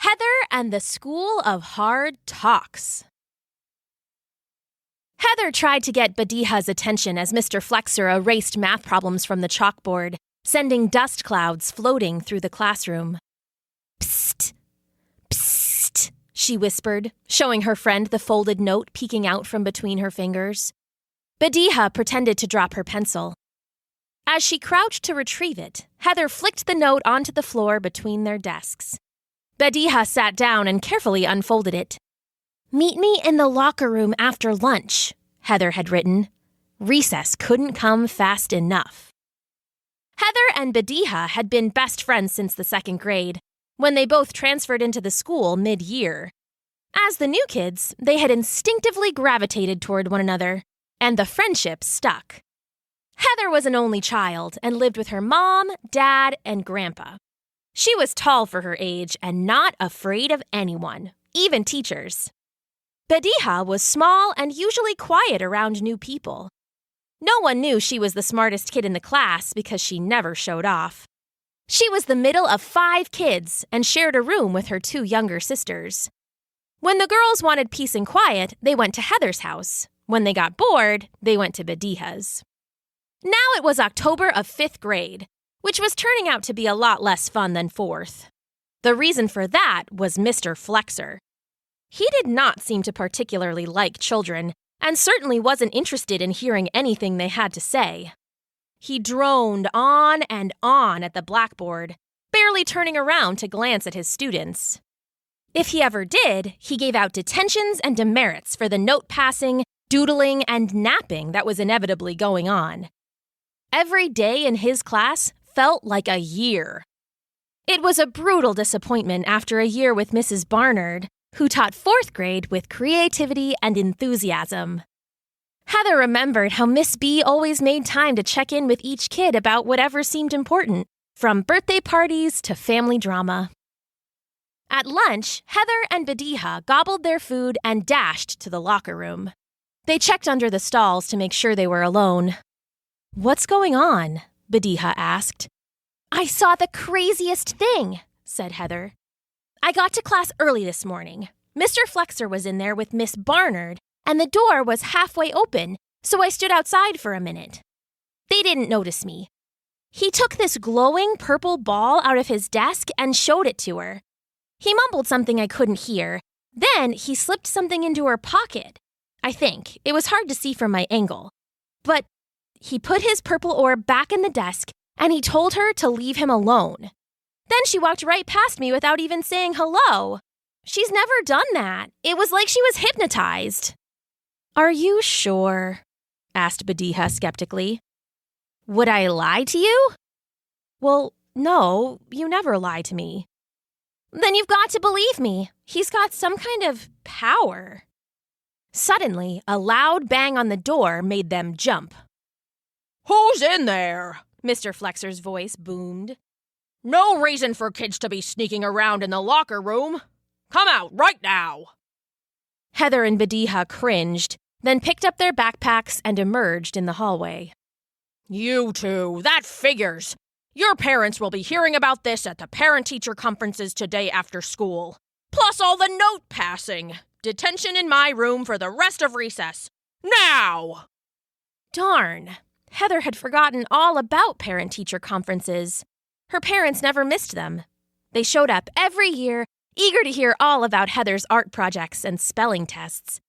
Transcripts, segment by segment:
Heather and the School of Hard Talks. Heather tried to get Badiha's attention as Mr. Flexer erased math problems from the chalkboard, sending dust clouds floating through the classroom. Psst, psst, she whispered, showing her friend the folded note peeking out from between her fingers. Badiha pretended to drop her pencil. As she crouched to retrieve it, Heather flicked the note onto the floor between their desks. Badiha sat down and carefully unfolded it. "Meet me in the locker room after lunch," Heather had written. Recess couldn't come fast enough. Heather and Badiha had been best friends since the second grade, when they both transferred into the school mid-year. As the new kids, they had instinctively gravitated toward one another, and the friendship stuck. Heather was an only child and lived with her mom, dad, and grandpa. She was tall for her age and not afraid of anyone, even teachers. Badiha was small and usually quiet around new people. No one knew she was the smartest kid in the class because she never showed off. She was the middle of 5 kids and shared a room with her 2 younger sisters. When the girls wanted peace and quiet, they went to Heather's house. When they got bored, they went to Badiha's. Now it was October of 5th grade, which was turning out to be a lot less fun than 4th. The reason for that was Mr. Flexer. He did not seem to particularly like children, and certainly wasn't interested in hearing anything they had to say. He droned on and on at the blackboard, barely turning around to glance at his students. If he ever did, he gave out detentions and demerits for the note passing, doodling, and napping that was inevitably going on. Every day in his class felt like a year. It was a brutal disappointment after a year with Mrs. Barnard, who taught 4th grade with creativity and enthusiasm. Heather remembered how Miss B always made time to check in with each kid about whatever seemed important, from birthday parties to family drama. At lunch, Heather and Badiha gobbled their food and dashed to the locker room. They checked under the stalls to make sure they were alone. "What's going on?" Badiha asked. "I saw the craziest thing," said Heather. "I got to class early this morning. Mr. Flexer was in there with Miss Barnard, and the door was halfway open, so I stood outside for a minute. They didn't notice me. He took this glowing purple ball out of his desk and showed it to her. He mumbled something I couldn't hear. Then he slipped something into her pocket. I think. It was hard to see from my angle. But he put his purple orb back in the desk, and he told her to leave him alone. Then she walked right past me without even saying hello. She's never done that. It was like she was hypnotized." "Are you sure?" asked Badiha skeptically. "Would I lie to you?" "Well, no, you never lie to me." "Then you've got to believe me. He's got some kind of power." Suddenly, a loud bang on the door made them jump. "Who's in there?" Mr. Flexer's voice boomed. "No reason for kids to be sneaking around in the locker room. Come out right now." Heather and Badiha cringed, then picked up their backpacks and emerged in the hallway. "You two, that figures. Your parents will be hearing about this at the parent-teacher conferences today after school. Plus all the note passing. Detention in my room for the rest of recess. Now!" Darn. Heather had forgotten all about parent-teacher conferences. Her parents never missed them. They showed up every year, eager to hear all about Heather's art projects and spelling tests.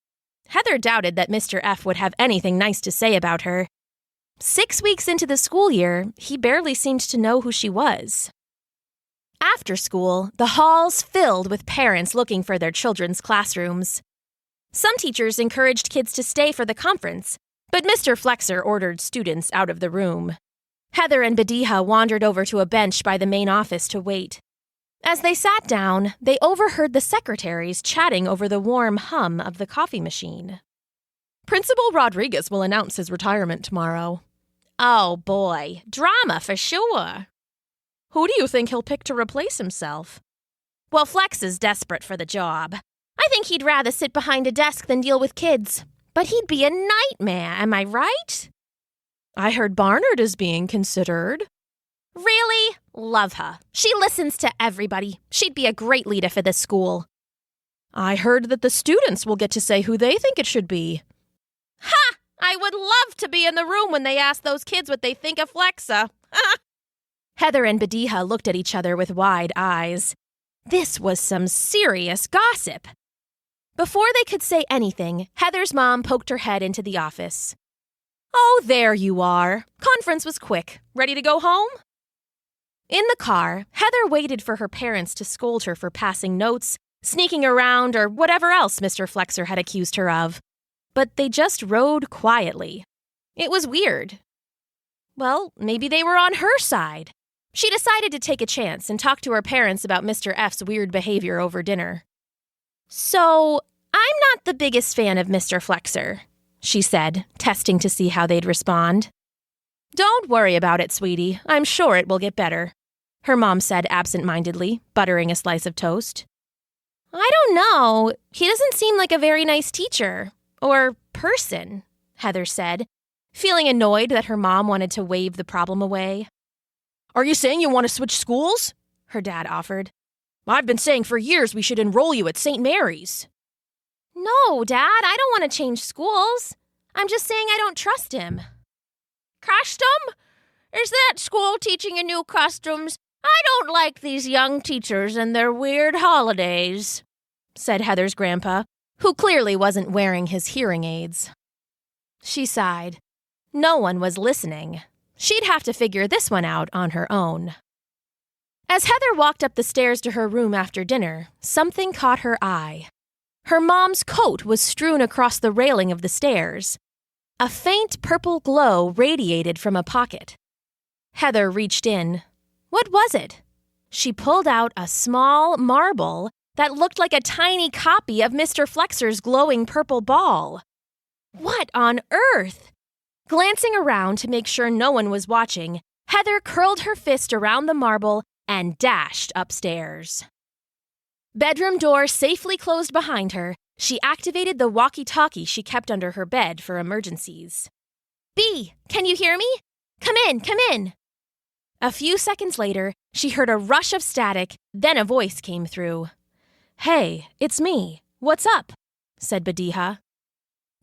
Heather doubted that Mr. F would have anything nice to say about her. 6 weeks into the school year, he barely seemed to know who she was. After school, the halls filled with parents looking for their children's classrooms. Some teachers encouraged kids to stay for the conference, but Mr. Flexer ordered students out of the room. Heather and Badiha wandered over to a bench by the main office to wait. As they sat down, they overheard the secretaries chatting over the warm hum of the coffee machine. "Principal Rodriguez will announce his retirement tomorrow." "Oh boy, drama for sure." "Who do you think he'll pick to replace himself?" "Well, Flex is desperate for the job. I think he'd rather sit behind a desk than deal with kids. But he'd be a nightmare, am I right?" "I heard Barnard is being considered." "Really? Love her. She listens to everybody. She'd be a great leader for this school. I heard that the students will get to say who they think it should be. Ha! I would love to be in the room when they ask those kids what they think of Flexa. Heather and Badiha looked at each other with wide eyes. This was some serious gossip. Before they could say anything, Heather's mom poked her head into the office. Oh, there you are. Conference was quick. Ready to go home? In the car, Heather waited for her parents to scold her for passing notes, sneaking around, or whatever else Mr. Flexer had accused her of. But they just rode quietly. It was weird. Well, maybe they were on her side. She decided to take a chance and talk to her parents about Mr. F's weird behavior over dinner. So, I'm not the biggest fan of Mr. Flexer, she said, testing to see how they'd respond. Don't worry about it, sweetie. I'm sure it will get better, her mom said absent-mindedly, buttering a slice of toast. I don't know. He doesn't seem like a very nice teacher. Or person, Heather said, feeling annoyed that her mom wanted to wave the problem away. Are you saying you want to switch schools? Her dad offered. I've been saying for years we should enroll you at St. Mary's. No, Dad, I don't want to change schools. I'm just saying I don't trust him. Custom? Is that school teaching a new customs? I don't like these young teachers and their weird holidays, said Heather's grandpa, who clearly wasn't wearing his hearing aids. She sighed. No one was listening. She'd have to figure this one out on her own. As Heather walked up the stairs to her room after dinner, something caught her eye. Her mom's coat was strewn across the railing of the stairs. A faint purple glow radiated from a pocket. Heather reached in. What was it? She pulled out a small marble that looked like a tiny copy of Mr. Flexer's glowing purple ball. What on earth? Glancing around to make sure no one was watching, Heather curled her fist around the marble and dashed upstairs. Bedroom door safely closed behind her, she activated the walkie-talkie she kept under her bed for emergencies. "Bea, can you hear me? Come in, come in." A few seconds later, she heard a rush of static, then a voice came through. "Hey, it's me. What's up?" said Badiha.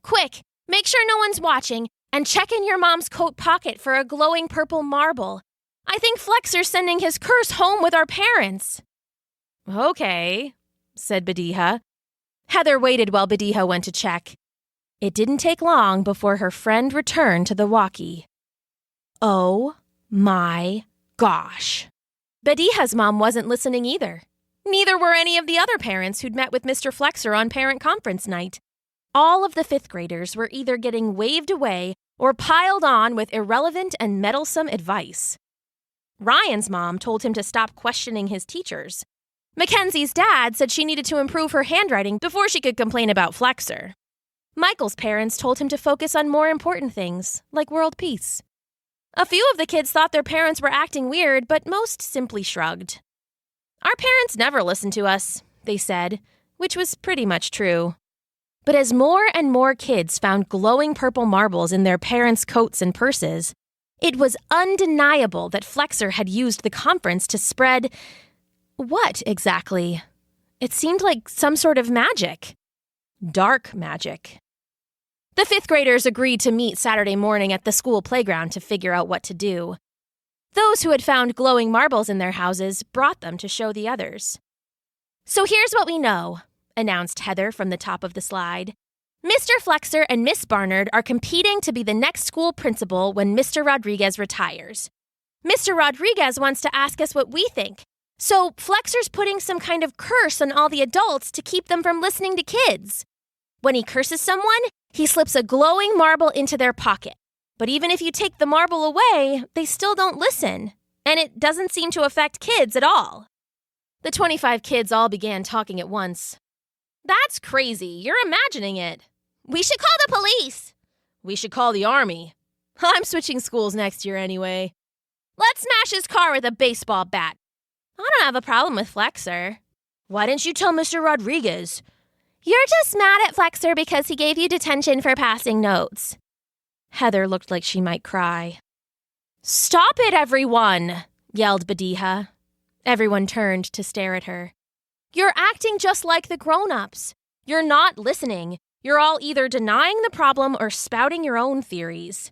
"Quick, make sure no one's watching, and check in your mom's coat pocket for a glowing purple marble. I think Flexer's sending his curse home with our parents." "Okay," said Badiha. Heather waited while Badiha went to check. It didn't take long before her friend returned to the walkie. Oh my gosh. Badiha's mom wasn't listening either. Neither were any of the other parents who'd met with Mr. Flexer on parent conference night. All of the fifth graders were either getting waved away or piled on with irrelevant and meddlesome advice. Ryan's mom told him to stop questioning his teachers. Mackenzie's dad said she needed to improve her handwriting before she could complain about Flexer. Michael's parents told him to focus on more important things, like world peace. A few of the kids thought their parents were acting weird, but most simply shrugged. Our parents never listened to us, they said, which was pretty much true. But as more and more kids found glowing purple marbles in their parents' coats and purses, it was undeniable that Flexer had used the conference to spread... what exactly? It seemed like some sort of magic. Dark magic. The fifth graders agreed to meet Saturday morning at the school playground to figure out what to do. Those who had found glowing marbles in their houses brought them to show the others. "So here's what we know," announced Heather from the top of the slide. "Mr. Flexer and Miss Barnard are competing to be the next school principal when Mr. Rodriguez retires. Mr. Rodriguez wants to ask us what we think. So Flexer's putting some kind of curse on all the adults to keep them from listening to kids. When he curses someone, he slips a glowing marble into their pocket. But even if you take the marble away, they still don't listen. And it doesn't seem to affect kids at all." The 25 kids all began talking at once. "That's crazy. You're imagining it." "We should call the police." "We should call the army." "I'm switching schools next year anyway." "Let's smash his car with a baseball bat." "I don't have a problem with Flexer." "Why didn't you tell Mr. Rodriguez?" "You're just mad at Flexer because he gave you detention for passing notes." Heather looked like she might cry. "Stop it, everyone," yelled Badiha. Everyone turned to stare at her. You're acting just like the grown-ups. You're not listening. You're all either denying the problem or spouting your own theories.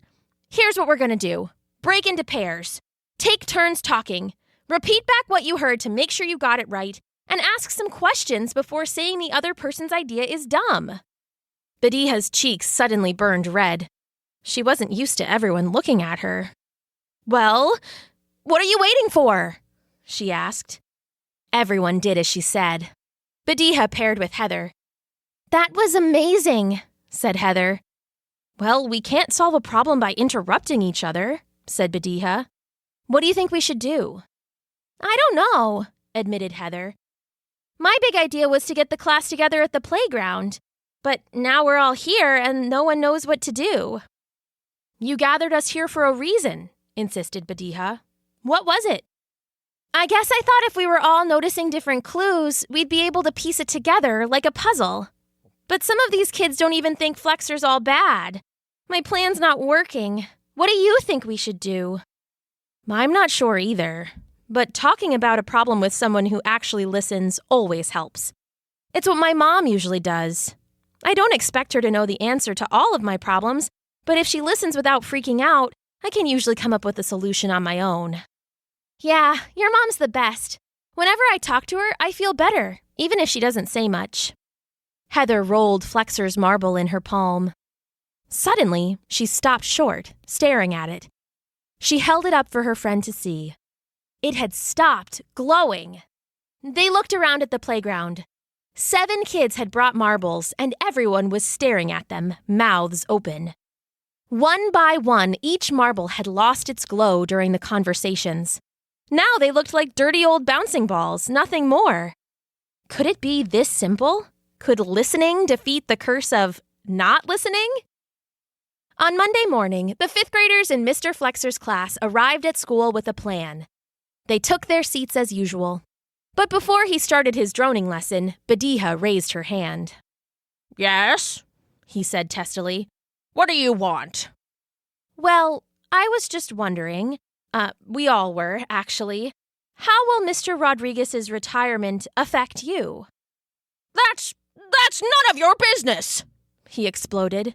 Here's what we're going to do. Break into pairs. Take turns talking. Repeat back what you heard to make sure you got it right, and ask some questions before saying the other person's idea is dumb. Badiha's cheeks suddenly burned red. She wasn't used to everyone looking at her. Well, what are you waiting for? She asked. Everyone did as she said. Badiha paired with Heather. That was amazing, said Heather. Well, we can't solve a problem by interrupting each other, said Badiha. What do you think we should do? I don't know, admitted Heather. My big idea was to get the class together at the playground, but now we're all here and no one knows what to do. You gathered us here for a reason, insisted Badiha. What was it? I guess I thought if we were all noticing different clues, we'd be able to piece it together like a puzzle. But some of these kids don't even think Flexor's all bad. My plan's not working. What do you think we should do? I'm not sure either, but talking about a problem with someone who actually listens always helps. It's what my mom usually does. I don't expect her to know the answer to all of my problems, but if she listens without freaking out, I can usually come up with a solution on my own. Yeah, your mom's the best. Whenever I talk to her, I feel better, even if she doesn't say much. Heather rolled Flexor's marble in her palm. Suddenly, she stopped short, staring at it. She held it up for her friend to see. It had stopped glowing. They looked around at the playground. 7 kids had brought marbles, and everyone was staring at them, mouths open. One by one, each marble had lost its glow during the conversations. Now they looked like dirty old bouncing balls, nothing more. Could it be this simple? Could listening defeat the curse of not listening? On Monday morning, the 5th graders in Mr. Flexor's class arrived at school with a plan. They took their seats as usual. But before he started his droning lesson, Badiha raised her hand. Yes, he said testily. What do you want? Well, I was just wondering, we all were, actually, how will Mr. Rodriguez's retirement affect you? That's none of your business, he exploded.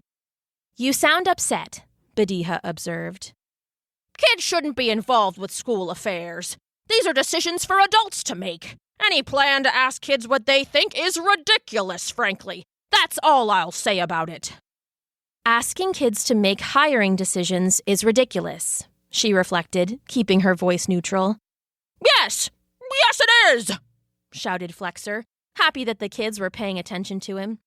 You sound upset, Badiha observed. Kids shouldn't be involved with school affairs. These are decisions for adults to make. Any plan to ask kids what they think is ridiculous, frankly. That's all I'll say about it. Asking kids to make hiring decisions is ridiculous, she reflected, keeping her voice neutral. Yes it is, shouted Flexor, happy that the kids were paying attention to him.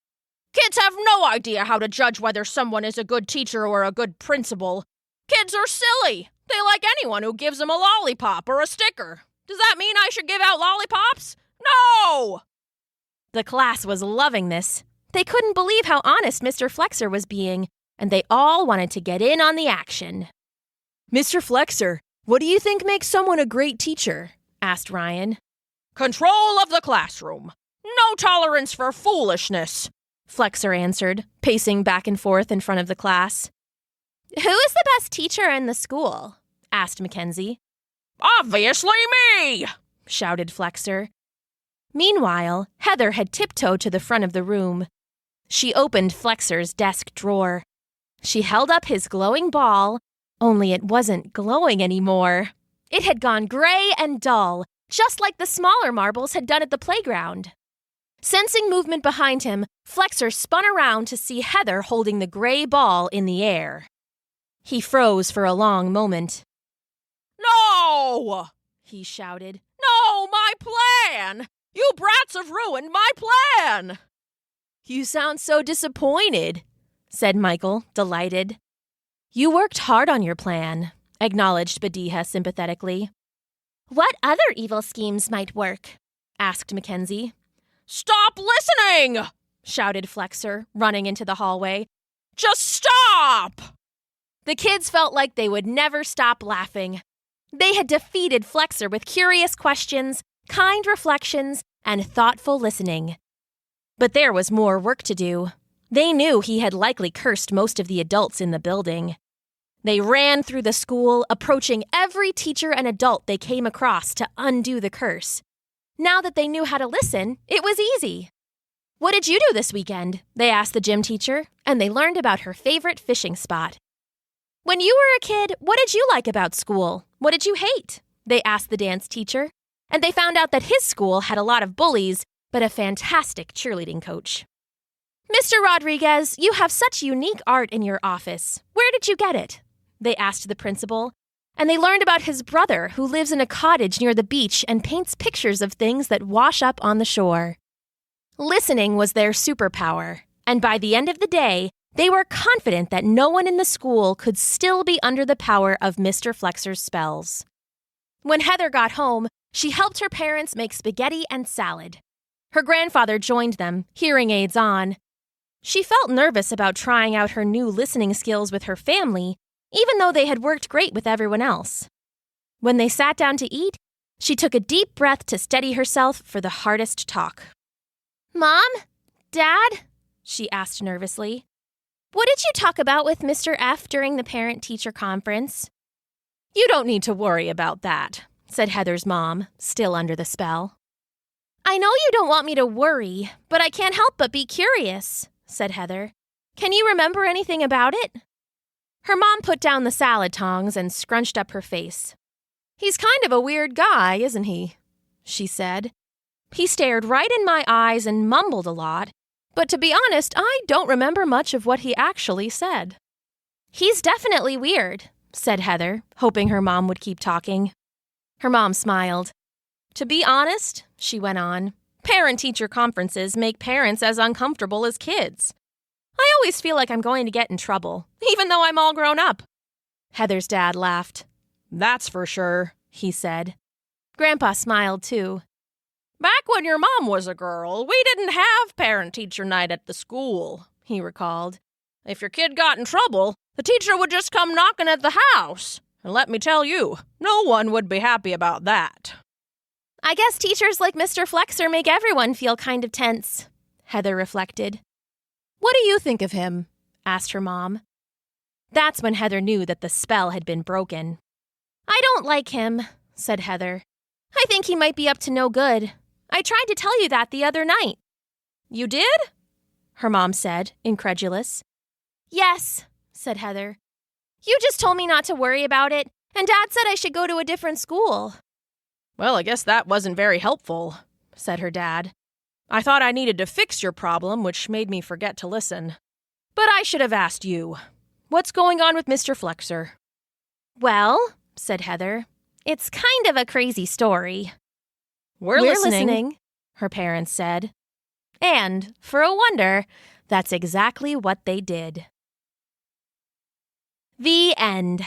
Kids have no idea how to judge whether someone is a good teacher or a good principal. Kids are silly. They like anyone who gives them a lollipop or a sticker. Does that mean I should give out lollipops? No! The class was loving this. They couldn't believe how honest Mr. Flexor was being, and they all wanted to get in on the action. Mr. Flexor, what do you think makes someone a great teacher? Asked Ryan. Control of the classroom. No tolerance for foolishness, Flexor answered, pacing back and forth in front of the class. Who is the best teacher in the school? Asked Mackenzie. Obviously me, shouted Flexor. Meanwhile, Heather had tiptoed to the front of the room. She opened Flexor's desk drawer. She held up his glowing ball, only it wasn't glowing anymore. It had gone gray and dull, just like the smaller marbles had done at the playground. Sensing movement behind him, Flexor spun around to see Heather holding the gray ball in the air. He froze for a long moment. No! He shouted. No, my plan! You brats have ruined my plan! You sound so disappointed, said Michael, delighted. You worked hard on your plan, acknowledged Badiha sympathetically. What other evil schemes might work? Asked Mackenzie. Stop listening! Shouted Flexor, running into the hallway. Just stop! The kids felt like they would never stop laughing. They had defeated Flexor with curious questions, kind reflections, and thoughtful listening. But there was more work to do. They knew he had likely cursed most of the adults in the building. They ran through the school, approaching every teacher and adult they came across to undo the curse. Now that they knew how to listen, it was easy. "What did you do this weekend?" they asked the gym teacher, and they learned about her favorite fishing spot. "When you were a kid, what did you like about school? What did you hate?" they asked the dance teacher, and they found out that his school had a lot of bullies, but a fantastic cheerleading coach. "Mr. Rodriguez, you have such unique art in your office. Where did you get it?" they asked the principal, and they learned about his brother who lives in a cottage near the beach and paints pictures of things that wash up on the shore. Listening was their superpower, and by the end of the day, they were confident that no one in the school could still be under the power of Mr. Flexer's spells. When Heather got home, she helped her parents make spaghetti and salad. Her grandfather joined them, hearing aids on. She felt nervous about trying out her new listening skills with her family, even though they had worked great with everyone else. When they sat down to eat, she took a deep breath to steady herself for the hardest talk. "Mom? Dad?" she asked nervously. "What did you talk about with Mr. F during the parent-teacher conference?" "You don't need to worry about that," said Heather's mom, still under the spell. "I know you don't want me to worry, but I can't help but be curious," said Heather. "Can you remember anything about it?" Her mom put down the salad tongs and scrunched up her face. "He's kind of a weird guy, isn't he?" she said. "He stared right in my eyes and mumbled a lot, but to be honest, I don't remember much of what he actually said." "He's definitely weird," said Heather, hoping her mom would keep talking. Her mom smiled. "To be honest," she went on, "parent-teacher conferences make parents as uncomfortable as kids. I always feel like I'm going to get in trouble, even though I'm all grown up." Heather's dad laughed. "That's for sure," he said. Grandpa smiled too. "Back when your mom was a girl, we didn't have parent-teacher night at the school," he recalled. "If your kid got in trouble, the teacher would just come knocking at the house. And let me tell you, no one would be happy about that." "I guess teachers like Mr. Flexer make everyone feel kind of tense," Heather reflected. "What do you think of him?" asked her mom. That's when Heather knew that the spell had been broken. "I don't like him," said Heather. "I think he might be up to no good. I tried to tell you that the other night." "You did?" her mom said, incredulous. "Yes," said Heather. "You just told me not to worry about it, and Dad said I should go to a different school." "Well, I guess that wasn't very helpful," said her dad. "I thought I needed to fix your problem, which made me forget to listen. But I should have asked you. What's going on with Mr. Flexer?" "Well," said Heather, "it's kind of a crazy story." We're listening, her parents said. And, for a wonder, that's exactly what they did. The end.